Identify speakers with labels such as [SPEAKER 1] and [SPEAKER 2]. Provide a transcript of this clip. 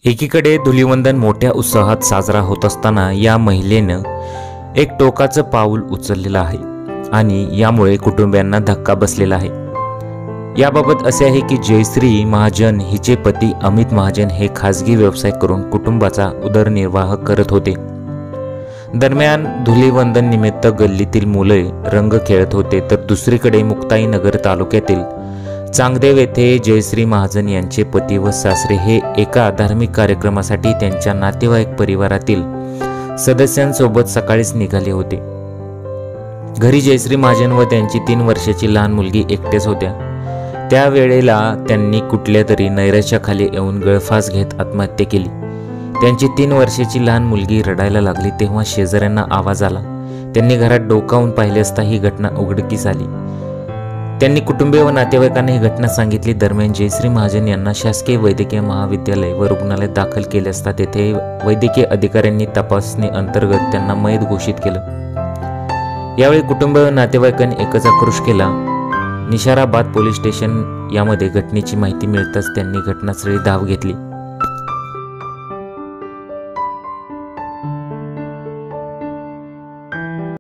[SPEAKER 1] एकीकडे धुलिवंदन मोठ्या उत्साहात साजरा होत असताना या महिलेनं एक टोकाचं पाऊल उचललेलं आहे आणि यामुळे कुटुंबियांना धक्का बसलेला आहे। याबाबत असे आहे की जयश्री महाजन हिचे पती अमित महाजन हे खासगी व्यवसाय करून कुटुंबाचा उदरनिर्वाह करत होते। दरम्यान धुलिवंदन निमित्त गल्लीतील मुले रंग खेळत होते, तर दुसरीकडे मुक्ताईनगर तालुक्यातील चांगदेव येथे जयश्री महाजन यांचे पती व सासरे हे एका धार्मिक कार्यक्रमासाठी त्यांच्या नातेवाईक परिवारातील सदस्यांसोबत सकाळीच निघाले होते। घरी जयश्री महाजन व त्यांची 3 वर्षाची लहान मुलगी एकटेच होत्या। त्यावेळेला त्यांनी कुठल्या तरी नैराश्याखाली येऊन गळफास घेत आत्महत्या केली। त्यांची 3 वर्षाची लहान मुलगी रडायला लागली तेव्हा शेजाऱ्यांना आवाज आला। त्यांनी घरात डोकावून पाहिले असता ही घटना उघडकीस आली। त्यांनी कुटुंबीय व नातेवाईकांना ही घटना सांगितली। दरम्यान जयश्री महाजन यांना शासकीय वैद्यकीय महाविद्यालय व रुग्णालयात दाखल केले असता तेथे वैद्यकीय अधिकाऱ्यांनी तपासणी अंतर्गत त्यांना मयत घोषित केलं। यावेळी कुटुंबीय व नातेवाईकांनी एकच आक्रोश केला। निशाराबाद पोलीस स्टेशन यामध्ये घटनेची माहिती मिळताच त्यांनी घटनास्थळी धाव घेतली।